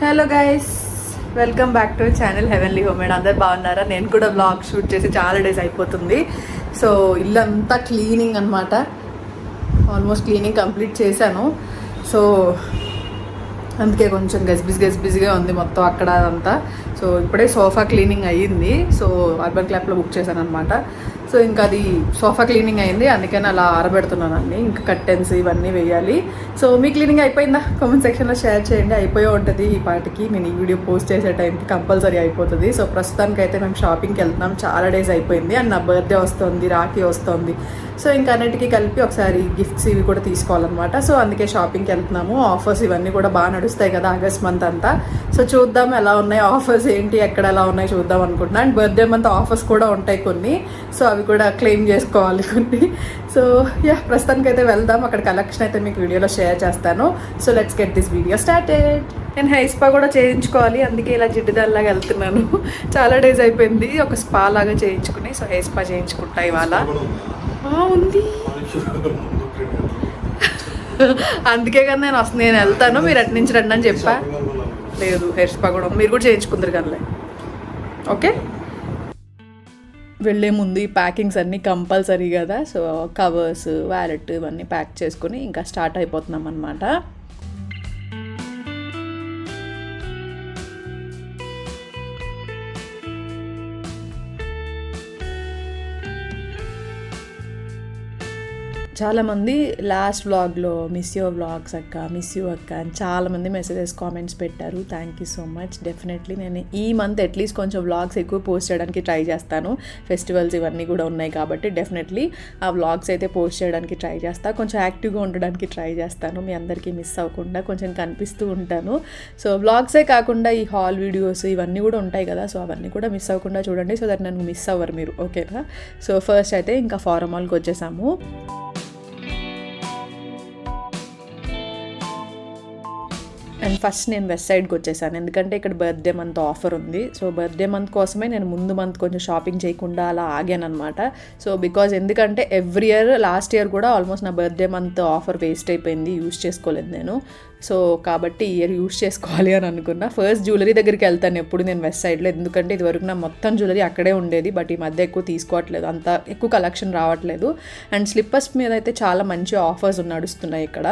Hello guys, welcome back to channel heavenly homemade. అందరు బాగున్నారా? నేను కూడా బ్లాగ్ షూట్ చేసి చాలా డేస్ అయిపోతుంది. సో ఇల్లంతా క్లీనింగ్ అనమాట. ఆల్మోస్ట్ క్లీనింగ్ కంప్లీట్ చేశాను. సో అందుకే కొంచెం గజిబిజిగా ఉంది మొత్తం అక్కడ అంతా. సో ఇప్పుడే సోఫా క్లీనింగ్ అయ్యింది. సో అర్బన్ క్లాప్లో బుక్ చేశాను అనమాట. సో ఇంకా అది సోఫా క్లీనింగ్ అయింది, అందుకని అలా ఆరబెడుతున్నాను అన్నీ. ఇంకా కర్టెన్స్ ఇవన్నీ వేయాలి. సో మీ క్లీనింగ్ అయిపోయిందా? కామెంట్ సెక్షన్లో షేర్ చేయండి. అయిపోయే ఉంటుంది ఈ పాటికి. నేను ఈ వీడియో పోస్ట్ చేసే టైంకి కంపల్సరీ అయిపోతుంది. సో ప్రస్తుతానికి అయితే మేము షాపింగ్కి వెళ్తున్నాం. చాలా డేస్ అయిపోయింది అండ్ నా బర్త్డే వస్తుంది, రాఖీ వస్తుంది. సో ఇంకా అన్నిటికీ కలిపి ఒకసారి గిఫ్ట్స్ ఇవి కూడా తీసుకోవాలన్నమాట. సో అందుకే షాపింగ్కి వెళ్తున్నాము. ఆఫర్స్ ఇవన్నీ కూడా బాగా నడుస్తాయి కదా ఆగస్ట్ మంత్ అంతా. సో చూద్దాం ఎలా ఉన్నాయి ఆఫర్స్, ఏంటి ఎక్కడ ఎలా ఉన్నాయి చూద్దాం అనుకుంటున్నా. అండ్ బర్త్డే మంత్ ఆఫర్స్ కూడా ఉంటాయి కొన్ని. సో అవి కూడా క్లెయిమ్ చేసుకోవాలి కొన్ని. సో ప్రస్తుతానికి అయితే వెళ్దాం. అక్కడ కలెక్షన్ అయితే మీకు వీడియోలో షేర్ చేస్తాను. So let's get this video started. నేను హెయిర్ స్పా కూడా చేయించుకోవాలి, అందుకే ఇలా జిడ్డుదాల్లాగా వెళ్తున్నాను. చాలా డేస్ అయిపోయింది ఒక స్పా లాగా చేయించుకుని. సో హెయిర్ స్పా చేయించుకుంటా ఇవాళ. ఉంది అందుకే కదా నేను వెళ్తాను, మీరు అటు నుంచి రండి అని చెప్పా. లేదు, హెయిర్ స్పా కూడా మీరు కూడా చేయించుకుందరు కానీ. ఓకే, వెళ్ళే ముందు ఈ ప్యాకింగ్స్ అన్నీ కంపల్సరీ కదా. సో కవర్స్, వ్యాలెట్ ఇవన్నీ ప్యాక్ చేసుకుని ఇంకా స్టార్ట్ అయిపోతున్నాం అనమాట. చాలామంది లాస్ట్ వ్లాగ్లో మిస్ యూ వ్లాగ్స్ అక్క, మిస్ యూ అక్క అని చాలామంది మెసేజెస్ కామెంట్స్ పెట్టారు. Thank you so much. Definitely నేను ఈ మంత్ అట్లీస్ట్ కొంచెం వ్లాగ్స్ ఎక్కువ పోస్ట్ చేయడానికి ట్రై చేస్తాను. ఫెస్టివల్స్ ఇవన్నీ కూడా ఉన్నాయి కాబట్టి డెఫినెట్లీ ఆ వ్లాగ్స్ అయితే పోస్ట్ చేయడానికి ట్రై చేస్తాను. కొంచెం యాక్టివ్గా ఉండడానికి ట్రై చేస్తాను. మీ అందరికీ మిస్ అవ్వకుండా కొంచెం కనిపిస్తూ ఉంటాను. సో వ్లాగ్సే కాకుండా ఈ హాల్ వీడియోస్ ఇవన్నీ కూడా ఉంటాయి కదా. సో అవన్నీ కూడా మిస్ అవ్వకుండా చూడండి. సో దట్ నన్ను మిస్ అవ్వరు మీరు. ఓకేనా? సో ఫస్ట్ అయితే ఇంకా ఫారం మాల్కి వచ్చేసాము. అండ్ ఫస్ట్ నేను వెస్ట్ సైడ్కి వచ్చేసాను, ఎందుకంటే ఇక్కడ బర్త్డే మంత్ ఆఫర్ ఉంది. సో బర్త్డే మంత్ కోసమే నేను ముందు మంత్ కొంచెం షాపింగ్ చేయకుండా అలా ఆగాను అనమాట. సో బికాజ్ ఎందుకంటే ఎవ్రీ ఇయర్, లాస్ట్ ఇయర్ కూడా ఆల్మోస్ట్ నా బర్త్డే మంత్ ఆఫర్ వేస్ట్ అయిపోయింది, యూజ్ చేసుకోలేదు నేను. సో కాబట్టి ఈ ఇయర్ యూజ్ చేసుకోవాలి అని అనుకున్నా. ఫస్ట్ జ్యువెలరీ దగ్గరికి వెళ్తాను ఎప్పుడు నేను వెస్ట్ సైడ్లో, ఎందుకంటే ఇదివరకు నా మొత్తం జ్యువెలరీ అక్కడే ఉండేది. బట్ ఈ మధ్య ఎక్కువ తీసుకోవట్లేదు, అంత ఎక్కువ కలెక్షన్ రావట్లేదు. అండ్ స్లిప్పర్స్ మీద అయితే చాలా మంచి ఆఫర్స్ నడుస్తున్నాయి ఇక్కడ.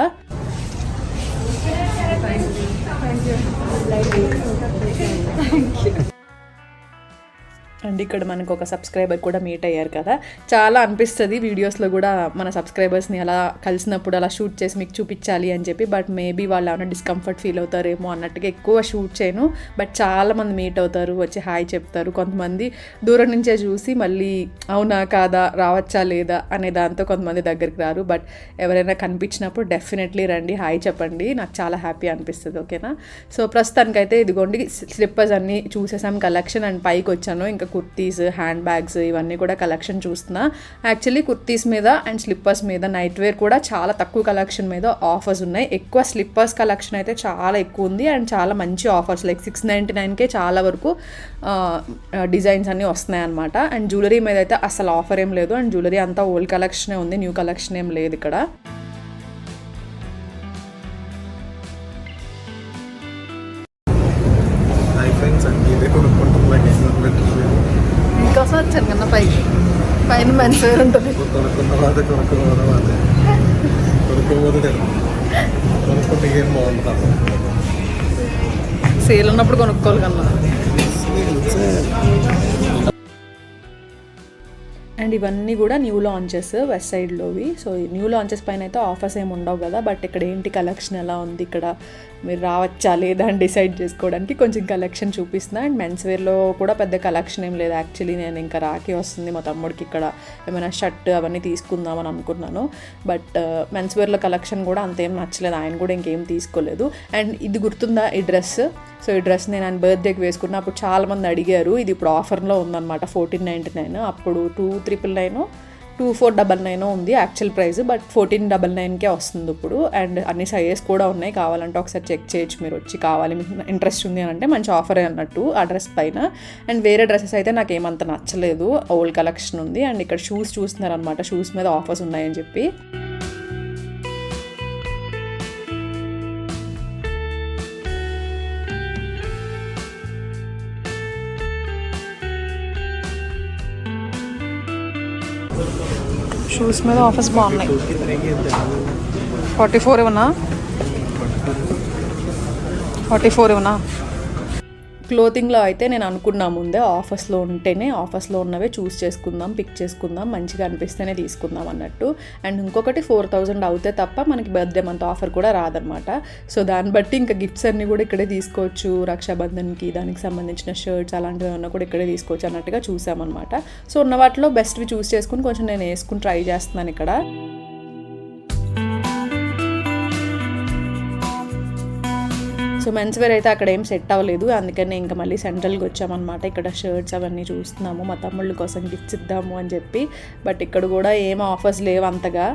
అండ్ ఇక్కడ మనకు ఒక సబ్స్క్రైబర్ కూడా మీట్ అయ్యారు కదా. చాలా అనిపిస్తుంది వీడియోస్లో కూడా మన సబ్స్క్రైబర్స్ని అలా కలిసినప్పుడు అలా షూట్ చేసి మీకు చూపించాలి అని చెప్పి. బట్ మేబీ వాళ్ళు ఏమైనా డిస్కంఫర్ట్ ఫీల్ అవుతారేమో అన్నట్టుగా ఎక్కువ షూట్ చేయను. బట్ చాలామంది మీట్ అవుతారు, వచ్చి హాయ్ చెప్తారు. కొంతమంది దూరం నుంచే చూసి మళ్ళీ అవునా కాదా, రావచ్చా లేదా అనే దాంతో కొంతమంది దగ్గరికి రారు. బట్ ఎవరైనా కనిపించినప్పుడు డెఫినెట్లీ రండి, హాయ్ చెప్పండి, నాకు చాలా హ్యాపీ అనిపిస్తుంది. ఓకేనా? సో ప్రస్తుతానికైతే ఇదిగోండి స్లిప్పర్స్ అన్నీ చూసేసాం కలెక్షన్. అండ్ పైకి వచ్చాను, ఇంకా కుర్తీస్, హ్యాండ్ బ్యాగ్స్ ఇవన్నీ కూడా కలెక్షన్ చూస్తున్నా. యాక్చువల్లీ కుర్తీస్ మీద అండ్ స్లిప్పర్స్ మీద, నైట్ వేర్ కూడా చాలా తక్కువ కలెక్షన్ మీద ఆఫర్స్ ఉన్నాయి. ఎక్కువ స్లిప్పర్స్ కలెక్షన్ అయితే చాలా ఎక్కువ ఉంది అండ్ చాలా మంచి ఆఫర్స్, లైక్ 699కే చాలా వరకు డిజైన్స్ అన్నీ వస్తున్నాయి అనమాట. అండ్ జ్యువెలరీ మీద అయితే అసలు ఆఫర్ ఏం లేదు. అండ్ జ్యువెలరీ అంతా ఓల్డ్ కలెక్షనే ఉంది, న్యూ కలెక్షన్ ఏం లేదు ఇక్కడ. ఇంకోసం వచ్చాను కన్నా పైన మెన్స్ వేర్ ఉంటుంది. సేల్ ఉన్నప్పుడు కొనుక్కోవాలి కన్నా. అండ్ ఇవన్నీ కూడా న్యూ లాంచెస్ వెస్ట్ సైడ్లోవి. సో న్యూ లాంచెస్ పైన అయితే ఆఫర్స్ ఏమి ఉండవు కదా. బట్ ఇక్కడ ఏంటి కలెక్షన్ ఎలా ఉంది, ఇక్కడ మీరు రావచ్చా లేదా అని డిసైడ్ చేసుకోవడానికి కొంచెం కలెక్షన్ చూపిస్తున్నా. అండ్ మెన్స్ వేర్లో కూడా పెద్ద కలెక్షన్ ఏం లేదు. యాక్చువల్లీ నేను ఇంకా రాఖీ వస్తుంది మా తమ్ముడికి, ఇక్కడ ఏమైనా షర్ట్ అవన్నీ తీసుకుందామని అనుకున్నాను. బట్ మెన్స్ వేర్లో కలెక్షన్ కూడా అంతేం నచ్చలేదు, ఆయన కూడా ఇంకేం తీసుకోలేదు. అండ్ ఇది గుర్తుందా ఈ డ్రెస్? సో ఈ డ్రెస్ నేను ఆయన బర్త్డేకి వేసుకున్నా. అప్పుడు చాలామంది అడిగారు. ఇది ఇప్పుడు ఆఫర్లో ఉందన్నమాట, 1499. అప్పుడు 2399 2499 ఉంది యాక్చువల్ ప్రైస్. బట్ 1499కే వస్తుంది ఇప్పుడు. అండ్ అన్ని సైజెస్ కూడా ఉన్నాయి, కావాలంటే ఒకసారి చెక్ చేయొచ్చు మీరు వచ్చి. కావాలి మీకు ఇంట్రెస్ట్ ఉంది అని అంటే మంచి ఆఫరే అన్నట్టు ఆ డ్రెస్ పైన. అండ్ వేరే డ్రెస్సెస్ అయితే నాకు ఏమంత నచ్చలేదు, ఓల్డ్ కలెక్షన్ ఉంది. అండ్ ఇక్కడ షూస్ చూస్తున్నారనమాట, షూస్ మీద ఆఫర్స్ ఉన్నాయని చెప్పి. షూస్ మీద ఆఫర్స్ బాగున్నాయి. 44 ఇవ్వనా? 44 ఇవ్వనా? క్లోతింగ్లో అయితే నేను అనుకున్నా ముందే ఆఫర్స్లో ఉంటేనే ఆఫర్స్లో ఉన్నవే చూస్ చేసుకుందాం, పిక్ చేసుకుందాం, మంచిగా అనిపిస్తేనే తీసుకుందాం అన్నట్టు. అండ్ ఇంకొకటి 4000 అవుతే తప్ప మనకి బర్త్డే మంత్ ఆఫర్ కూడా రాదనమాట. సో దాన్ని బట్టి ఇంకా గిఫ్ట్స్ అన్నీ కూడా ఇక్కడే తీసుకోవచ్చు. రక్షాబంధన్కి దానికి సంబంధించిన షర్ట్స్ అలాంటివి ఏమన్నా కూడా ఇక్కడే తీసుకోవచ్చు అన్నట్టుగా చూసామన్నమాట. సో ఉన్న వాటిలో బెస్ట్వి చూస్ చేసుకుని కొంచెం నేను వేసుకుని ట్రై చేస్తున్నాను ఇక్కడ. సో మెన్స్ వేర్ అయితే అక్కడ ఏం సెట్ అవ్వలేదు, అందుకని ఇంకా మళ్ళీ సెంట్రల్కి వచ్చామన్నమాట. ఇక్కడ షర్ట్స్ అవన్నీ చూస్తున్నాము, మా తమ్ముళ్ళ కోసం గిఫ్ట్స్ ఇద్దాము అని చెప్పి. బట్ ఇక్కడ కూడా ఏం ఆఫర్స్ లేవు అంతగా.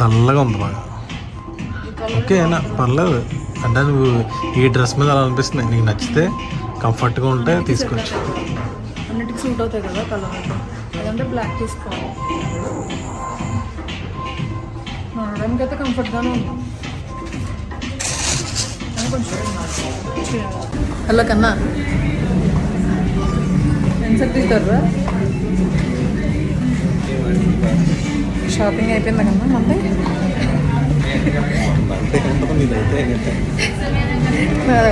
డల్గా ఉంది బాగా. ఓకే అయినా పర్లేదు. అంటే నువ్వు ఈ డ్రెస్ మీద అలా అనిపిస్తుంది, నీకు నచ్చితే కంఫర్ట్గా ఉంటే తీసుకోవచ్చు. అన్నిటికి సూట్ అవుతాయి కదా కలర్. అదంటే బ్లాక్ తీసుకోవాలి. నడడానికి అయితే కంఫర్ట్గానే ఉంది. హలో కన్నా, ఎంత తీస్తారా? షాపింగ్ అయిపోయిందా కన్నా? మంది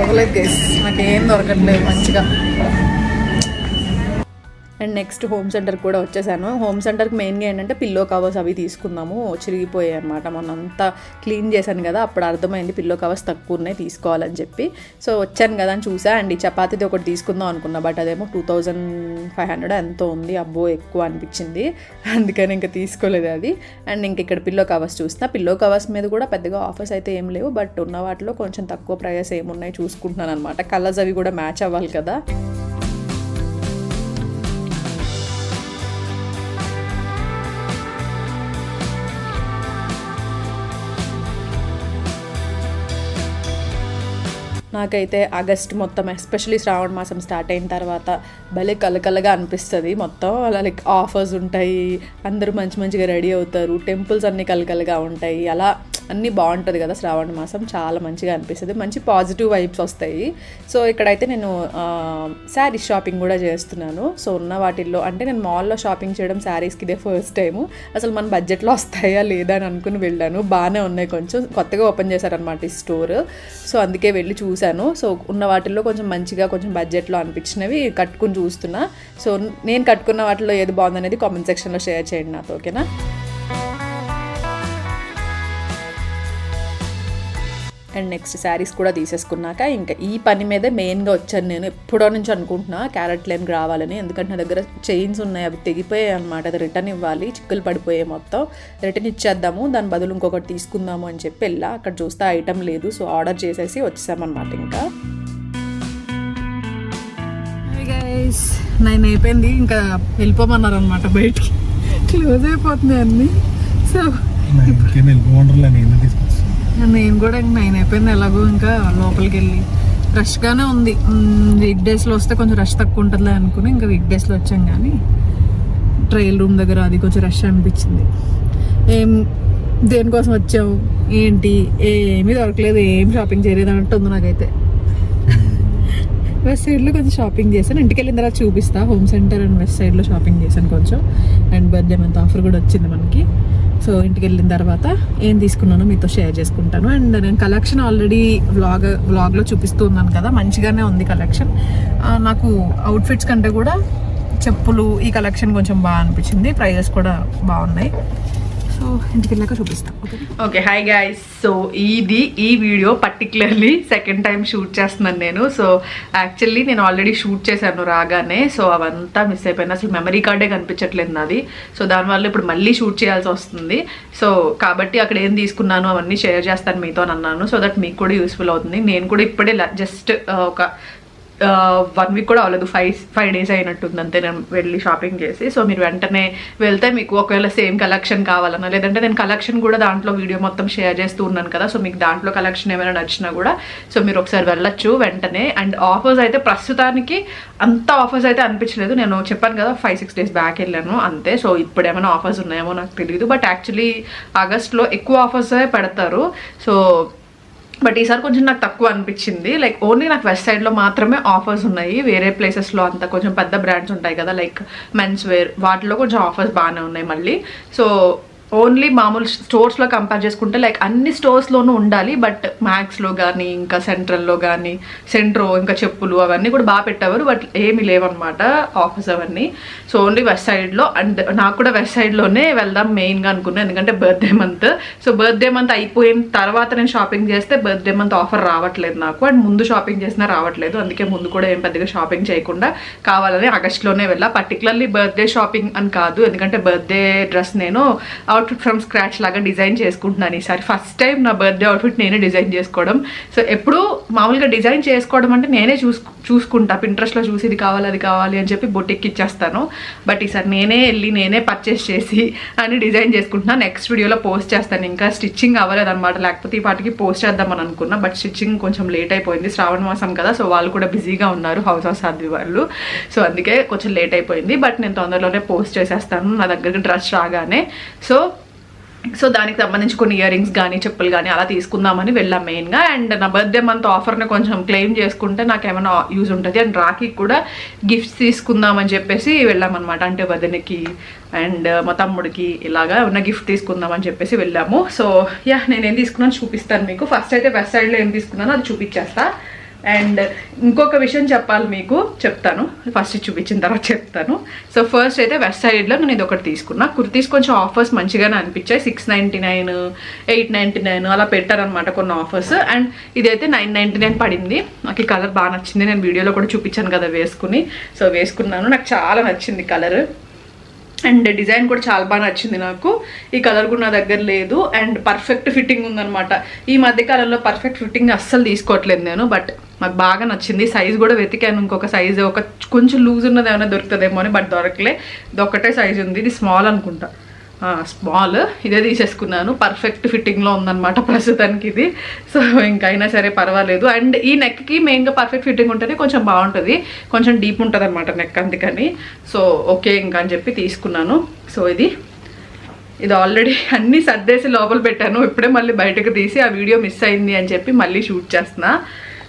అవ్వలేదు గైస్, నాకేం దొరకట్లేదు మంచిగా. అండ్ నెక్స్ట్ హోమ్ సెంటర్ కూడా వచ్చేసాను. హోమ్ సెంటర్కి మెయిన్గా ఏంటంటే పిల్లో కవర్స్ అవి తీసుకున్నాము. చిరిగిపోయాయి అనమాట. మొన్నంతా క్లీన్ చేశాను కదా, అప్పుడు అర్థమైంది పిల్లో కవర్స్ తక్కువ ఉన్నాయి తీసుకోవాలని చెప్పి. సో వచ్చాను కదా అని చూసా. అండ్ ఈ చపాతీది ఒకటి తీసుకుందాం అనుకున్నా, బట్ అదేమో 2500 ఎంతో ఉంది. అబ్బో ఎక్కువ అనిపించింది, అందుకని ఇంకా తీసుకోలేదు అది. అండ్ ఇంక ఇక్కడ పిల్లో కవర్స్ చూస్తున్నా. పిల్లో కవర్స్ మీద కూడా పెద్దగా ఆఫర్స్ అయితే ఏం లేవు, బట్ ఉన్న వాటిలో కొంచెం తక్కువ ప్రైస్ ఏమున్నాయి చూసుకుంటున్నాను అనమాట. కలర్స్ అవి కూడా మ్యాచ్ అవ్వాలి కదా. నాకైతే ఆగస్ట్ మొత్తం, ఎస్పెషలీ శ్రావణ మాసం స్టార్ట్ అయిన తర్వాత భలే కలకలగా అనిపిస్తుంది మొత్తం. అలా లైక్ ఆఫర్స్ ఉంటాయి, అందరూ మంచిగా రెడీ అవుతారు, టెంపుల్స్ అన్నీ కలకలగా ఉంటాయి, అలా అన్నీ బాగుంటుంది కదా శ్రావణ మాసం. చాలా మంచిగా అనిపిస్తుంది, మంచి పాజిటివ్ వైబ్స్ వస్తాయి. సో ఇక్కడైతే నేను శారీస్ షాపింగ్ కూడా చేస్తున్నాను. సో ఉన్న వాటిల్లో అంటే నేను మాల్లో షాపింగ్ చేయడం శారీస్కి ఇదే ఫస్ట్ టైము. అసలు మన బడ్జెట్లో వస్తాయా లేదా అని అనుకుని వెళ్ళాను. బాగానే ఉన్నాయి, కొంచెం కొత్తగా ఓపెన్ చేశారనమాట ఈ స్టోర్. సో అందుకే వెళ్ళి చూసాను. సో ఉన్న వాటిల్లో కొంచెం మంచిగా కొంచెం బడ్జెట్లో అనిపించినవి కట్టుకుని చూస్తున్నా. సో నేను కట్టుకున్న వాటిలో ఏది బాగుందనేది కామెంట్ సెక్షన్లో షేర్ చేయండి నాతో, ఓకేనా? అండ్ నెక్స్ట్ శారీస్ కూడా తీసేసుకున్నాక ఇంకా ఈ పని మీదే మెయిన్గా వచ్చాను నేను. ఎప్పుడో నుంచి అనుకుంటున్నా క్యారెట్ లైన్కి రావాలని, ఎందుకంటే నా దగ్గర చైన్స్ ఉన్నాయి, అవి తెగిపోయాయి అనమాట. అది రిటర్న్ ఇవ్వాలి, చిక్కులు పడిపోయాయి మొత్తం. రిటర్న్ ఇచ్చేద్దాము, దాని బదులు ఇంకొకటి తీసుకుందాము అని చెప్పి వెళ్ళా. అక్కడ చూస్తే ఐటమ్ లేదు, సో ఆర్డర్ చేసేసి వచ్చేసామన్నమాట. ఇంకా 9 అయిపోయింది, ఇంకా వెళ్ళిపోమన్నారు అనమాట బయటికి. క్లోజ్ అయిపోతున్నాయి అన్నీ. సో నేను కూడా 9 అయిపోయింది, ఎలాగో ఇంకా లోపలికి వెళ్ళి రష్గానే ఉంది. వీక్ డేస్లో వస్తే కొంచెం రష్ తక్కువ ఉంటుందిలే అనుకుని ఇంకా వీక్ డేస్లో వచ్చాం. కానీ ట్రయల్ రూమ్ దగ్గర అది కొంచెం రష్ అనిపించింది. దేనికోసం వచ్చాం ఏంటి ఏమీ దొరకలేదు, ఏం షాపింగ్ చేయలేదు అన్నట్టు ఉంది నాకైతే. వెస్ట్ సైడ్లో కొంచెం షాపింగ్ చేశాను, ఇంటికి వెళ్ళిన తర్వాత చూపిస్తా. హోమ్ సెంటర్ అండ్ వెస్ట్ సైడ్లో షాపింగ్ చేశాను కొంచెం. అండ్ బర్త్డే మంత్ ఆఫర్ కూడా వచ్చింది మనకి. సో ఇంటికి వెళ్ళిన తర్వాత ఏం తీసుకున్నానో మీతో షేర్ చేసుకుంటాను. అండ్ నేను కలెక్షన్ ఆల్రెడీ వ్లాగ్లో చూపిస్తూ ఉన్నాను కదా, మంచిగానే ఉంది కలెక్షన్. నాకు అవుట్ఫిట్స్ కంటే కూడా చెప్పులు ఈ కలెక్షన్ కొంచెం బాగా అనిపించింది, ప్రైజెస్ కూడా బాగున్నాయి. సో ఇంటికి వెళ్ళాక చూపిస్తాను. Okay hi guys. సో ఈ video particularly second time shoot చేస్తున్నాను నేను. సో యాక్చువల్లీ నేను ఆల్రెడీ షూట్ చేశాను రాగానే, సో అవంతా మిస్ అయిపోయింది. అసలు మెమరీ కార్డే కనిపించట్లేదు నాది. సో దానివల్ల ఇప్పుడు మళ్ళీ షూట్ చేయాల్సి వస్తుంది. సో కాబట్టి అక్కడ ఏం తీసుకున్నాను అవన్నీ షేర్ చేస్తాను మీతో అన్నాను, సో దట్ మీకు కూడా యూస్ఫుల్ అవుతుంది. నేను కూడా ఇప్పుడే జస్ట్ ఒక 1 వీక్ కూడా అవ్వలేదు, 5 డేస్ అయినట్టుంది అంతే నేను వెళ్ళి షాపింగ్ చేసి. సో మీరు వెంటనే వెళ్తే మీకు ఒకవేళ సేమ్ కలెక్షన్ కావాలన్నా, లేదంటే నేను కలెక్షన్ కూడా దాంట్లో వీడియో మొత్తం షేర్ చేస్తూ ఉన్నాను కదా, సో మీకు దాంట్లో కలెక్షన్ ఏమైనా నచ్చినా కూడా సో మీరు ఒకసారి వెళ్ళొచ్చు వెంటనే. అండ్ ఆఫర్స్ అయితే ప్రస్తుతానికి అంత ఆఫర్స్ అయితే అనిపించలేదు, నేను చెప్పాను కదా 5-6 డేస్ బ్యాక్ వెళ్ళాను అంతే. సో ఇప్పుడు ఏమైనా ఆఫర్స్ ఉన్నాయేమో నాకు తెలియదు, బట్ యాక్చువల్లీ ఆగస్ట్లో ఎక్కువ ఆఫర్స్ పెడతారు. సో బట్ ఈసారి కొంచెం నాకు తక్కువ అనిపించింది, లైక్ ఓన్లీ నాకు వెస్ట్ సైడ్లో మాత్రమే ఆఫర్స్ ఉన్నాయి, వేరే ప్లేసెస్లో అంతా కొంచెం పెద్ద బ్రాండ్స్ ఉంటాయి కదా లైక్ మెన్స్ వేర్, వాటిలో కొంచెం ఆఫర్స్ బాగానే ఉన్నాయి మళ్ళీ. సో ఓన్లీ మామూలు స్టోర్స్లో కంపేర్ చేసుకుంటే లైక్ అన్ని స్టోర్స్లోనూ ఉండాలి, బట్ మ్యాక్స్లో కానీ ఇంకా సెంట్రల్లో కానీ సెంట్రో ఇంకా చెప్పులు అవన్నీ కూడా బాగా పెట్టేవారు, బట్ ఏమీ లేవన్నమాట ఆఫర్స్ అవన్నీ. సో ఓన్లీ వెస్ట్ సైడ్లో. అండ్ నాకు కూడా వెస్ట్ సైడ్లోనే వెళ్దాం మెయిన్గా అనుకున్నాను, ఎందుకంటే birthday month. So birthday month అయిపోయిన తర్వాత నేను షాపింగ్ చేస్తే బర్త్డే మంత్ ఆఫర్ రావట్లేదు నాకు, అండ్ ముందు షాపింగ్ చేసినా రావట్లేదు, అందుకే ముందు కూడా ఏం పెద్దగా షాపింగ్ చేయకుండా కావాలని ఆగస్ట్లోనే వెళ్ళా. పర్టికులర్లీ బర్త్డే షాపింగ్ అని కాదు, ఎందుకంటే బర్త్డే డ్రెస్ నేను అవుట్ఫిట్ ఫ్రమ్ స్క్రాచ్ లాగా డిజైన్ చేసుకుంటున్నాను ఈసారి. ఫస్ట్ టైం నా బర్త్డే అవుట్ఫిట్ నేనే డిజైన్ చేసుకోవడం. సో ఎప్పుడు మామూలుగా డిజైన్ చేసుకోవడం అంటే నేనే చూసుకుంటా, పింట్రెస్ట్లో చూసి ఇది కావాలి అది కావాలి అని చెప్పి బొటిక్కి ఇచ్చేస్తాను, బట్ ఈసారి నేనే వెళ్ళి నేనే పర్చేస్ చేసి అని డిజైన్ చేసుకుంటున్నాను. నెక్స్ట్ వీడియోలో పోస్ట్ చేస్తాను. ఇంకా స్టిచ్చింగ్ అవ్వలేదు అనమాట, లేకపోతే ఈ పాటికి పోస్ట్ చేద్దామని అనుకున్నా, బట్ స్టిచ్చింగ్ కొంచెం లేట్ అయిపోయింది, శ్రావణ మాసం కదా, సో వాళ్ళు కూడా బిజీగా ఉన్నారు హౌస్ ఆఫ్ సాధ్వి వాళ్ళు, సో అందుకే కొంచెం లేట్ అయిపోయింది. బట్ నేను తొందరలోనే పోస్ట్ చేసేస్తాను నా దగ్గరికి డ్రెస్ రాగానే. సో దానికి సంబంధించి కొన్ని ఇయర్ రింగ్స్ కానీ చెప్పులు కానీ అలా తీసుకుందామని వెళ్ళాం మెయిన్గా. అండ్ నా బర్త్డే మంత్ ఆఫర్ని కొంచెం క్లెయిమ్ చేసుకుంటే నాకు ఏమైనా యూజ్ ఉంటుంది, అండ్ రాఖీకి కూడా గిఫ్ట్స్ తీసుకుందామని చెప్పేసి వెళ్ళామన్నమాట. అంటే వదినకి అండ్ మా తమ్ముడికి ఇలాగా ఉన్న గిఫ్ట్ తీసుకుందామని చెప్పేసి వెళ్ళాము. సో యా నేనేం తీసుకున్నాను చూపిస్తాను మీకు. ఫస్ట్ అయితే వెస్ట్ సైడ్లో ఏం తీసుకున్నానో అది చూపించేస్తా. అండ్ ఇంకొక విషయం చెప్పాలి మీకు, చెప్తాను ఫస్ట్ చూపించిన తర్వాత చెప్తాను. సో ఫస్ట్ అయితే వెస్ట్ సైడ్లో నేను ఇది ఒకటి తీసుకున్నా. కుర్తీస్ కొంచెం ఆఫర్స్ మంచిగానే అనిపించాయి, 699, 899 అలా పెట్టారనమాట కొన్ని ఆఫర్స్. అండ్ ఇదైతే 999 పడింది. నాకు ఈ కలర్ బాగా నచ్చింది, నేను వీడియోలో కూడా చూపించాను కదా వేసుకుని. సో వేసుకున్నాను, నాకు చాలా నచ్చింది కలర్, అండ్ డిజైన్ కూడా చాలా బాగా నచ్చింది నాకు. ఈ కలర్ కూడా నా దగ్గర లేదు, అండ్ పర్ఫెక్ట్ ఫిట్టింగ్ ఉందనమాట. ఈ మధ్య కాలంలో పర్ఫెక్ట్ ఫిట్టింగ్ అస్సలు తీసుకోవట్లేదు నేను, బట్ నాకు బాగా నచ్చింది. సైజ్ కూడా వెతికాను, ఇంకొక సైజ్ ఒక కొంచెం లూజ్ ఉన్నది ఏమైనా దొరుకుతుందేమో అని, బట్ దొరకలే. ఇది ఒకటే సైజ్ ఉంది, ఇది స్మాల్ అనుకుంటా, స్మాల్, ఇదే తీసేసుకున్నాను. పర్ఫెక్ట్ ఫిట్టింగ్లో ఉందన్నమాట ప్రస్తుతానికి ఇది. సో ఇంకైనా సరే పర్వాలేదు. అండ్ ఈ నెక్కి మెయిన్గా పర్ఫెక్ట్ ఫిట్టింగ్ ఉంటేనే కొంచెం బాగుంటుంది, కొంచెం డీప్ ఉంటుంది అనమాట నెక్, అందుకని. సో ఓకే ఇంకా అని చెప్పి తీసుకున్నాను. సో ఇది ఆల్రెడీ అన్నీ సర్దేసి లోపల పెట్టాను, ఇప్పుడే మళ్ళీ బయటకు తీసి ఆ వీడియో మిస్ అయింది అని చెప్పి మళ్ళీ షూట్ చేస్తున్నా.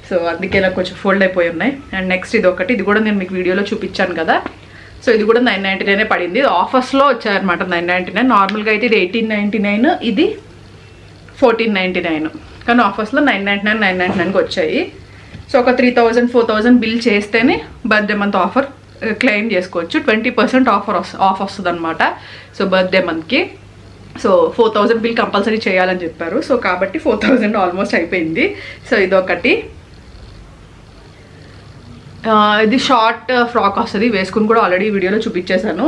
సో అందుకే ఇలా కొంచెం ఫోల్డ్ అయిపోయి ఉన్నాయి. అండ్ నెక్స్ట్ ఇది ఒకటి, ఇది కూడా నేను మీకు వీడియోలో చూపించాను కదా. సో ఇది కూడా 999 పడింది, ఆఫర్స్లో వచ్చాయన్నమాట 999. నార్మల్గా అయితే ఇది 1899, ఇది 1499, కానీ ఆఫర్స్లో 999కి వచ్చాయి. సో ఒక 3000-4000 బిల్ చేస్తేనే బర్త్డే మంత్ ఆఫర్ క్లెయిమ్ చేసుకోవచ్చు. 20% ఆఫ్ వస్తుంది అనమాట. సో బర్త్డే మంత్కి సో 4000 బిల్ కంపల్సరీ చేయాలని చెప్పారు. సో కాబట్టి 4000 ఆల్మోస్ట్ అయిపోయింది. సో ఇదొకటి, ఇది షార్ట్ ఫ్రాక్ వస్తుంది, వేసుకుని కూడా ఆల్రెడీ వీడియోలో చూపించేశాను.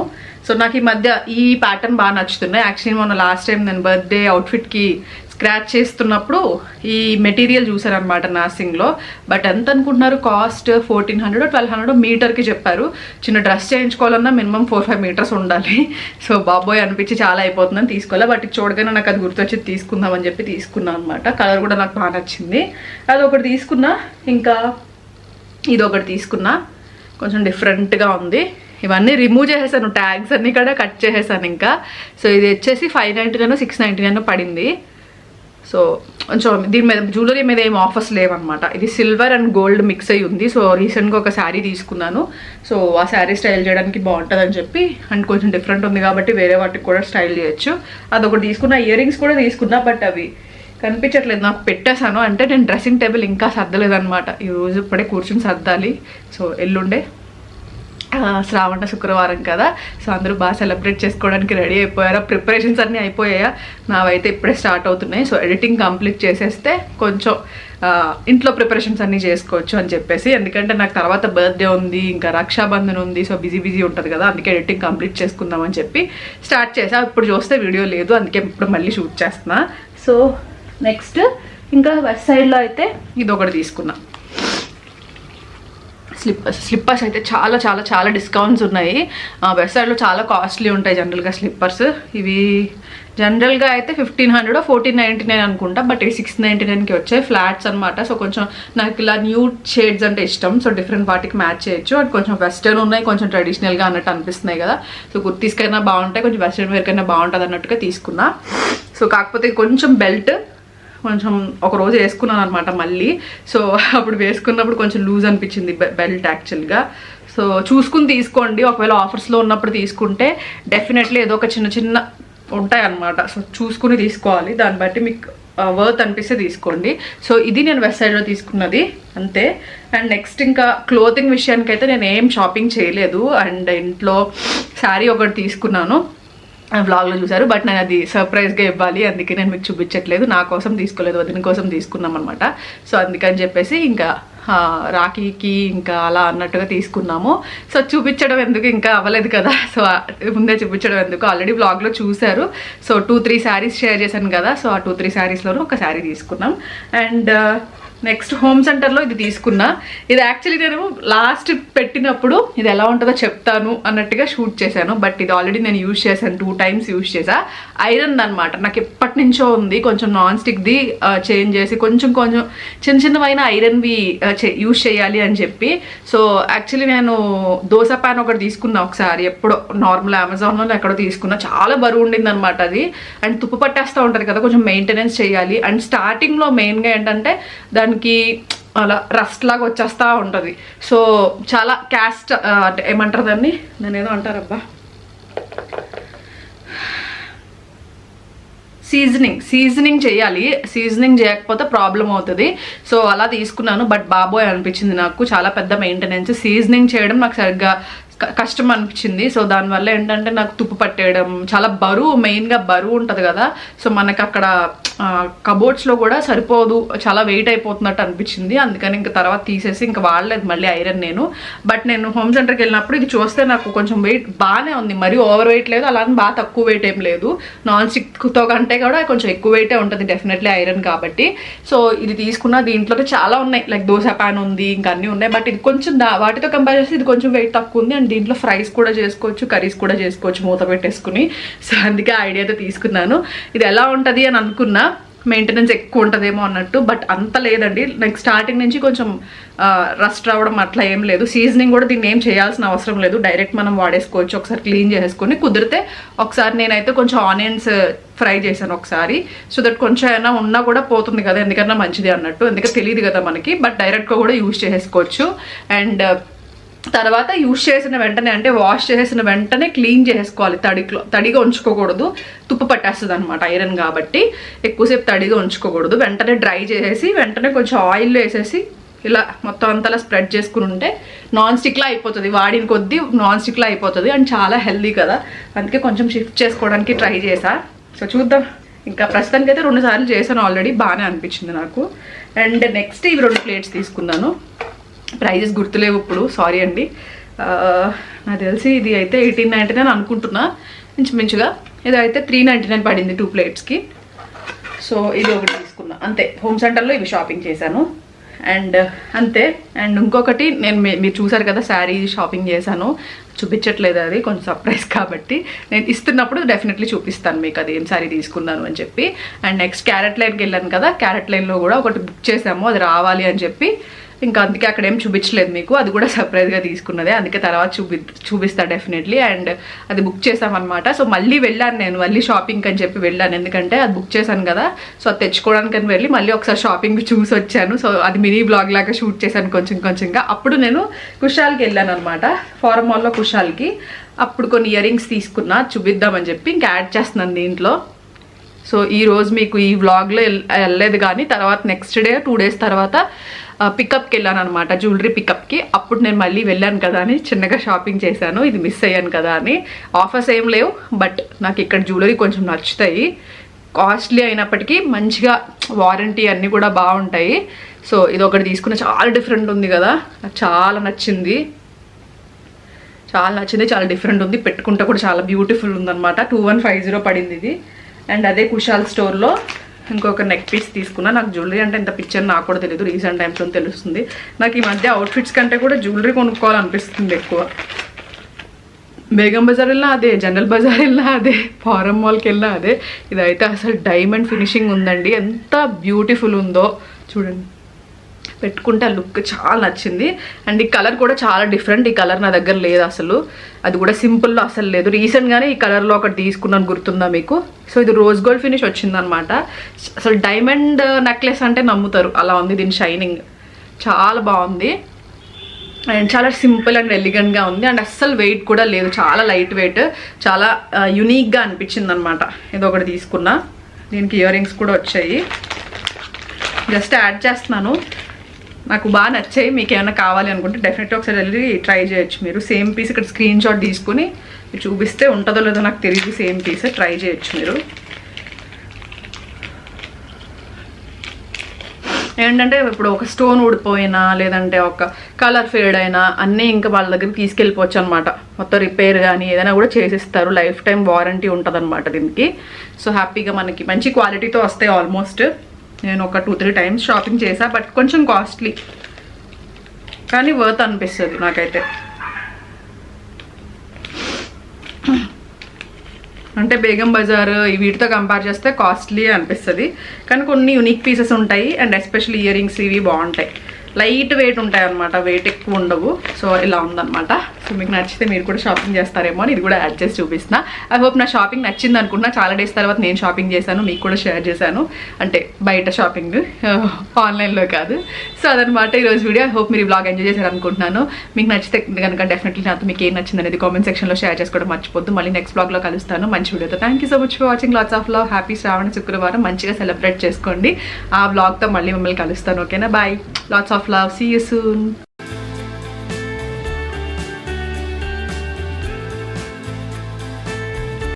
సో నాకు ఈ మధ్య ఈ ప్యాటర్న్ బాగా నచ్చుతున్నాయి. యాక్చువల్లీ మొన్న లాస్ట్ టైం నేను బర్త్డే అవుట్ఫిట్కి స్క్రాచ్ చేస్తున్నప్పుడు ఈ మెటీరియల్ చూసారనమాట నాసింగ్లో, బట్ ఎంత అనుకుంటున్నారు కాస్ట్? 1400-1200 మీటర్కి చెప్పారు. చిన్న డ్రెస్ చేయించుకోవాలన్నా మినిమం 4-5 మీటర్స్ ఉండాలి. సో బాబోయ్ అనిపించి చాలా అయిపోతుందని తీసుకోవాలి, బట్ చూడగానే నాకు అది గుర్తొచ్చి తీసుకుందామని చెప్పి తీసుకున్నాను అనమాట. కలర్ కూడా నాకు బాగా నచ్చింది, అది ఒకటి తీసుకున్నా. ఇంకా ఇది ఒకటి తీసుకున్నా, కొంచెం డిఫరెంట్గా ఉంది. ఇవన్నీ రిమూవ్ చేసేసాను, ట్యాగ్స్ అన్నీ కూడా కట్ చేసేసాను ఇంకా. సో ఇది వచ్చేసి 599-699 పడింది. సో కొంచెం దీని మీద జ్యువెలరీ మీద ఏం ఆఫర్స్ లేవన్నమాట. ఇది సిల్వర్ అండ్ గోల్డ్ మిక్స్ అయ్యి ఉంది. సో రీసెంట్గా ఒక శారీ తీసుకున్నాను, సో ఆ శారీ స్టైల్ చేయడానికి బాగుంటుంది అని చెప్పి, అండ్ కొంచెం డిఫరెంట్ ఉంది కాబట్టి వేరే వాటికి కూడా స్టైల్ చేయొచ్చు. అదొకటి తీసుకున్నా. ఇయర్ రింగ్స్ కూడా తీసుకున్నా, బట్ అవి కనిపించట్లేదు నాకు, పెట్టేశాను. అంటే నేను డ్రెస్సింగ్ టేబుల్ ఇంకా సర్దలేదనమాట, ఈరోజు ఇప్పుడే కూర్చుని సర్దాలి. సో ఎల్లుండే శ్రావణ శుక్రవారం కదా, సో అందరూ బాగా సెలబ్రేట్ చేసుకోవడానికి రెడీ అయిపోయారా? ప్రిపరేషన్స్ అన్నీ అయిపోయాయా? నావైతే ఇప్పుడే స్టార్ట్ అవుతున్నాయి. సో ఎడిటింగ్ కంప్లీట్ చేసేస్తే కొంచెం ఇంట్లో ప్రిపరేషన్స్ అన్నీ చేసుకోవచ్చు అని చెప్పేసి, ఎందుకంటే నాకు తర్వాత బర్త్డే ఉంది, ఇంకా రక్షాబంధన్ ఉంది. సో బిజీ ఉంటుంది కదా, అందుకే ఎడిటింగ్ కంప్లీట్ చేసుకుందామని చెప్పి స్టార్ట్ చేసా. ఇప్పుడు చూస్తే వీడియో లేదు, అందుకే ఇప్పుడు మళ్ళీ షూట్ చేస్తున్నా. సో నెక్స్ట్ ఇంకా వెస్ట్ సైడ్లో అయితే ఇది ఒకటి తీసుకున్నా. స్లిప్పర్స్ అయితే చాలా చాలా చాలా డిస్కౌంట్స్ ఉన్నాయి. వెబ్సైట్లో చాలా కాస్ట్లీ ఉంటాయి జనరల్గా స్లిప్పర్స్. ఇవి జనరల్గా అయితే 1500 1499 అనుకుంటా, బట్ ఇవి 699కి వచ్చాయి. ఫ్లాట్స్ అనమాట. సో కొంచెం నాకు ఇలా న్యూడ్ షేడ్స్ అంటే ఇష్టం. సో డిఫరెంట్ వాటికి మ్యాచ్ చేయొచ్చు. అండ్ కొంచెం వెస్టర్న్ ఉన్నాయి, కొంచెం ట్రెడిషనల్గా అన్నట్టు అనిపిస్తున్నాయి కదా. సో కుర్తీస్కైనా బాగుంటాయి, కొంచెం వెస్టర్న్ వేర్కైనా బాగుంటుంది అన్నట్టుగా తీసుకున్నా. సో కాకపోతే కొంచెం బెల్ట్ కొంచెం ఒక రోజు వేసుకున్నాను అనమాట మళ్ళీ. సో అప్పుడు వేసుకున్నప్పుడు కొంచెం లూజ్ అనిపించింది బెల్ట్ యాక్చువల్గా. సో చూసుకుని తీసుకోండి. ఒకవేళ ఆఫర్స్లో ఉన్నప్పుడు తీసుకుంటే డెఫినెట్లీ ఏదో ఒక చిన్న చిన్న ఉంటాయి అన్నమాట. సో చూసుకుని తీసుకోవాలి. దాన్ని బట్టి మీకు వర్త్ అనిపిస్తే తీసుకోండి. సో ఇది నేను వెస్ట్ సైడ్లో తీసుకున్నది అంతే. అండ్ నెక్స్ట్ ఇంకా క్లోతింగ్ విషయానికి అయితే నేను ఏం షాపింగ్ చేయలేదు. అండ్ ఇంట్లో శారీ ఒకటి తీసుకున్నాను, వ్లాగ్లో చూసారు. బట్ నేను అది సర్ప్రైజ్గా ఇవ్వాలి, అందుకే నేను మీకు చూపించట్లేదు. నా కోసం తీసుకోలేదు, వదిన కోసం తీసుకున్నాం అనమాట. సో అందుకని చెప్పేసి ఇంకా రాఖీకి ఇంకా అలా అన్నట్టుగా తీసుకున్నాము. సో చూపించడం ఎందుకు, ఇంకా అవ్వలేదు కదా. సో ముందే చూపించడం ఎందుకు, ఆల్రెడీ వ్లాగ్లో చూశారు. సో 2-3 శారీస్ షేర్ చేశాను కదా. సో ఆ 2-3 శారీస్లోనూ ఒక శారీ తీసుకున్నాం. అండ్ నెక్స్ట్ హోమ్ సెంటర్లో ఇది తీసుకున్నా. ఇది యాక్చువల్లీ నేను లాస్ట్ పెట్టినప్పుడు ఇది ఎలా ఉంటుందో చెప్తాను అన్నట్టుగా షూట్ చేశాను. బట్ ఇది ఆల్రెడీ నేను యూజ్ చేశాను, 2 times యూజ్ చేసా. ఐరన్ అనమాట, నాకు ఎప్పటి నుంచో ఉంది. కొంచెం నాన్ స్టిక్ది చేంజ్ చేసి కొంచెం చిన్న చిన్నవైన ఐరన్వి యూజ్ చేయాలి అని చెప్పి. సో యాక్చువల్లీ నేను దోశ ప్యాన్ ఒకటి తీసుకున్నా ఒకసారి, ఎప్పుడో నార్మల్ అమెజాన్లో ఎక్కడో తీసుకున్నా. చాలా బరువు ఉండింది అనమాట అది. అండ్ తుప్పు పట్టేస్తూ ఉంటుంది కదా, కొంచెం మెయింటెనెన్స్ చేయాలి. అండ్ స్టార్టింగ్లో మెయిన్గా ఏంటంటే దానికి అలా రస్ట్ లాగా వచ్చేస్తూ ఉంటుంది. సో చాలా క్యాస్ట్ అంటే ఏమంటారు దాన్ని, నేనేదో అంటారబ్బా, సీజనింగ్ చేయాలి. సీజనింగ్ చేయకపోతే ప్రాబ్లం అవుతుంది. సో అలా తీసుకున్నాను. బట్ బాబోయ్ అనిపించింది నాకు, చాలా పెద్ద మెయింటెనెన్స్. సీజనింగ్ చేయడం నాకు సరిగ్గా కష్టం అనిపించింది. సో దానివల్ల ఏంటంటే నాకు తుప్పు పట్టేయడం, చాలా బరువు, మెయిన్గా బరువు ఉంటుంది కదా. సో మనకు అక్కడ కబోర్డ్స్లో కూడా సరిపోదు, చాలా వెయిట్ అయిపోతున్నట్టు అనిపించింది. అందుకని ఇంకా తర్వాత తీసేసి ఇంకా వాడలేదు మళ్ళీ ఐరన్ నేను. బట్ నేను హోమ్ సెంటర్కి వెళ్ళినప్పుడు ఇది చూస్తే నాకు కొంచెం వెయిట్ బాగానే ఉంది, మరీ ఓవర్ వెయిట్ లేదు, అలానే బాగా తక్కువ వెయిట్ ఏం లేదు. నాన్ స్టిక్తో కంటే కూడా కొంచెం ఎక్కువ వెయిటే ఉంటుంది డెఫినెట్లీ ఐరన్ కాబట్టి. సో ఇది తీసుకున్న, దీంట్లో చాలా ఉన్నాయి, లైక్ దోశ ప్యాన్ ఉంది, ఇంకా అన్నీ ఉన్నాయి. బట్ ఇది కొంచెం వాటితో కంపేర్ చేస్తే ఇది కొంచెం వెయిట్ తక్కువ ఉంది. అండ్ దీంట్లో ఫ్రైస్ కూడా చేసుకోవచ్చు, కర్రీస్ కూడా చేసుకోవచ్చు మూత పెట్టేసుకుని. సో అందుకే ఐడియాతో తీసుకున్నాను. ఇది ఎలా ఉంటుంది అని అనుకున్నా, మెయింటెనెన్స్ ఎక్కువ ఉంటుందేమో అన్నట్టు. బట్ అంత లేదండి. లైక్ స్టార్టింగ్ నుంచి కొంచెం రస్ట్ రావడం అట్లా ఏం లేదు. సీజనింగ్ కూడా దీన్ని ఏం చేయాల్సిన అవసరం లేదు, డైరెక్ట్ మనం వాడేసుకోవచ్చు. ఒకసారి క్లీన్ చేసుకొని కుదిరితే ఒకసారి నేనైతే కొంచెం ఆనియన్స్ ఫ్రై చేశాను ఒకసారి. సో దట్ కొంచెం అయినా ఉన్నా కూడా పోతుంది కదా, ఎందుకన్నా మంచిది అన్నట్టు. ఎందుకంటే తెలియదు కదా మనకి. బట్ డైరెక్ట్గా కూడా యూజ్ చేసుకోవచ్చు. అండ్ తర్వాత యూజ్ చేసిన వెంటనే, అంటే వాష్ చేసిన వెంటనే క్లీన్ చేసుకోవాలి. తడిగా ఉంచుకోకూడదు, తుప్పు పట్టేస్తుంది అనమాట ఐరన్ కాబట్టి. ఎక్కువసేపు తడిగా ఉంచుకోకూడదు. వెంటనే డ్రై చేసేసి వెంటనే కొంచెం ఆయిల్లో వేసేసి ఇలా మొత్తం అంతలా స్ప్రెడ్ చేసుకుని ఉంటే నాన్ స్టిక్లా అయిపోతుంది. వాడిన కొద్దీ నాన్ స్టిక్లా అయిపోతుంది. అండ్ చాలా హెల్దీ కదా, అందుకే కొంచెం షిఫ్ట్ చేసుకోవడానికి ట్రై చేశా. సో చూద్దాం. ఇంకా ప్రస్తుతానికి అయితే 2 సార్లు చేశాను ఆల్రెడీ, బాగానే అనిపించింది నాకు. అండ్ నెక్స్ట్ ఇవి 2 ప్లేట్స్ తీసుకున్నాను. ప్రైజెస్ గుర్తులేవు ఇప్పుడు, సారీ అండి. నాకు తెలిసి ఇది అయితే 1899 అనుకుంటున్నా ఇంచుమించుగా. ఇది అయితే 399 పడింది 2 ప్లేట్స్కి. సో ఇది ఒకటి తీసుకున్నా అంతే. హోమ్ సెంటర్లో ఇవి షాపింగ్ చేశాను అండ్ అంతే. అండ్ ఇంకొకటి నేను మీరు చూసారు కదా శారీ షాపింగ్ చేశాను, చూపించట్లేదు, అది కొంచెం సర్ప్రైజ్ కాబట్టి. నేను ఇస్తున్నప్పుడు డెఫినెట్లీ చూపిస్తాను మీకు అది ఏం శారీ తీసుకున్నాను అని చెప్పి. అండ్ నెక్స్ట్ క్యారెట్ లైన్కి వెళ్ళాను కదా, క్యారెట్ లైన్లో కూడా ఒకటి బుక్ చేసాము, అది రావాలి అని చెప్పి. ఇంకా అందుకే అక్కడ ఏం చూపించలేదు మీకు, అది కూడా సర్ప్రైజ్గా తీసుకున్నదే, అందుకే తర్వాత చూపిస్తా డెఫినెట్లీ. అండ్ అది బుక్ చేసామన్నమాట. సో మళ్ళీ వెళ్ళాను నేను, మళ్ళీ షాపింగ్ అని చెప్పి వెళ్ళాను, ఎందుకంటే అది బుక్ చేశాను కదా. సో అది తెచ్చుకోవడానికని వెళ్ళి మళ్ళీ ఒకసారి షాపింగ్ చూసి వచ్చాను. సో అది మినీ బ్లాగ్ లాగా షూట్ చేశాను కొంచెంగా. అప్పుడు నేను కుషాల్కి వెళ్ళాను అనమాట, ఫారం మాల్లో కుషాల్కి. అప్పుడు కొన్ని ఇయర్ రింగ్స్ తీసుకున్నా, చూపిద్దామని చెప్పి ఇంకా యాడ్ చేస్తున్నాను దీంట్లో. సో ఈరోజు మీకు ఈ వ్లాగ్లో వెళ్ళలేదు కానీ తర్వాత నెక్స్ట్ డే 2 days తర్వాత పికప్కి వెళ్ళాను అనమాట, జ్యువెలరీ పికప్కి. అప్పుడు నేను మళ్ళీ వెళ్ళాను కదా అని చిన్నగా షాపింగ్ చేశాను, ఇది మిస్ అయ్యాను కదా అని. ఆఫర్స్ ఏం లేవు, బట్ నాకు ఇక్కడ జ్యువెలరీ కొంచెం నచ్చుతాయి. కాస్ట్లీ అయినప్పటికీ మంచిగా వారంటీ అన్నీ కూడా బాగుంటాయి. సో ఇది ఒకటి తీసుకున్న, చాలా డిఫరెంట్ ఉంది కదా, నాకు చాలా నచ్చింది, చాలా డిఫరెంట్ ఉంది. పెట్టుకుంటే కూడా చాలా బ్యూటిఫుల్ ఉందన్నమాట. 2150 పడింది ఇది. అండ్ అదే కుషాల్ స్టోర్లో ఇంకొక నెక్ పీస్ తీసుకున్నా. నాకు జ్యువెలరీ అంటే ఇంత పిక్చర్ నాకు కూడా తెలియదు, రీసెంట్ టైమ్స్లో తెలుస్తుంది. నాకు ఈ మధ్య అవుట్ఫిట్స్ కంటే కూడా జ్యువెలరీ కొనుక్కోవాలనిపిస్తుంది ఎక్కువ. బేగం బజార్ వెళ్ళినా అదే, జనరల్ బజార్ వెళ్ళినా అదే, ఫారం మాల్కి వెళ్ళినా అదే. ఇదైతే అసలు డైమండ్ ఫినిషింగ్ ఉందండి, ఎంత బ్యూటిఫుల్ ఉందో చూడండి. పెట్టుకుంటే ఆ లుక్ చాలా నచ్చింది. అండ్ ఈ కలర్ కూడా చాలా డిఫరెంట్. ఈ కలర్ నా దగ్గర లేదు అసలు, అది కూడా సింపుల్లో అసలు లేదు. రీసెంట్గానే ఈ కలర్లో ఒకటి తీసుకున్నాను, గుర్తుందా మీకు? సో ఇది రోజ్ గోల్డ్ ఫినిష్ వచ్చిందనమాట. అసలు డైమండ్ నెక్లెస్ అంటే నమ్ముతారు, అలా ఉంది దీని షైనింగ్. చాలా బాగుంది అండ్ చాలా సింపుల్ అండ్ ఎలిగెంట్గా ఉంది. అండ్ అస్సలు వెయిట్ కూడా లేదు, చాలా లైట్ వెయిట్, చాలా యునీక్గా అనిపించింది అనమాట. ఇది ఒకటి తీసుకున్నా. దీనికి ఇయర్ రింగ్స్ కూడా వచ్చాయి, జస్ట్ యాడ్ చేస్తున్నాను. నాకు బాగా నచ్చాయి. మీకు ఏమైనా కావాలి అనుకుంటే డెఫినెట్గా ఒకసారి వెళ్ళి ట్రై చేయొచ్చు మీరు. సేమ్ పీస్ ఇక్కడ స్క్రీన్ షాట్ తీసుకుని చూపిస్తే ఉంటుందో లేదో నాకు తెలియదు, సేమ్ పీస్ ట్రై చేయొచ్చు మీరు. ఏంటంటే ఇప్పుడు ఒక స్టోన్ ఊడిపోయినా లేదంటే ఒక కలర్ ఫేడ్ అయినా అన్నీ ఇంకా వాళ్ళ దగ్గరికి తీసుకెళ్ళిపోవచ్చు అనమాట. మొత్తం రిపేర్ కానీ ఏదైనా కూడా చేసిస్తారు. లైఫ్ టైం వారంటీ ఉంటుంది అనమాట దీనికి. సో హ్యాపీగా మనకి మంచి క్వాలిటీతో వస్తాయి. ఆల్మోస్ట్ నేను ఒక 2-3 టైమ్స్ షాపింగ్ చేసా, బట్ కొంచెం కాస్ట్లీ కానీ వర్త్ అనిపిస్తుంది నాకైతే. అంటే బేగం బజార్ వీటితో కంపేర్ చేస్తే కాస్ట్లీ అనిపిస్తుంది, కానీ కొన్ని యూనిక్ పీసెస్ ఉంటాయి. అండ్ ఎస్పెషల్లీ ఇయర్ రింగ్స్ ఇవి బాగుంటాయి, లైట్ వెయిట్ ఉంటాయి అనమాట, వెయిట్ ఎక్కువ ఉండవు. సో ఇలా ఉందన్నమాట. సో మీకు నచ్చితే మీరు కూడా షాపింగ్ చేస్తారేమో అని ఇది కూడా యాడ్ చేసి చూపిస్తున్నా. ఐ హోప్ నా షాపింగ్ నచ్చింది అనుకున్నా. చాలా డేస్ తర్వాత నేను షాపింగ్ చేశాను, మీకు కూడా షేర్ చేశాను. అంటే బయట షాపింగ్, ఆన్లైన్లో కాదు. సో అదనమాట ఈరోజు వీడియో. ఐ హోప్ మీరు ఈ బ్లాగ్ ఎంజాయ్ చేశారు అనుకుంటున్నాను. మీకు నచ్చితే కనుక డెఫినెట్లీ నాతో మీకు ఏం నచ్చింది అనేది కామెంట్ సెక్షన్లో షేర్ చేసుకోవడం మర్చిపోద్దు. మళ్ళీ నెక్స్ట్ బ్లాగ్లో కలుస్తాను మంచి వీడియోతో. Thank you so much for watching. Lots of love. Happy Shravana శుక్రవారం, మంచిగా సెలబ్రేట్ చేసుకోండి. ఆ బ్లాగ్తో మళ్ళీ మిమ్మల్ని కలుస్తాను. ఓకేనా? Bye. Lots of love. See you soon.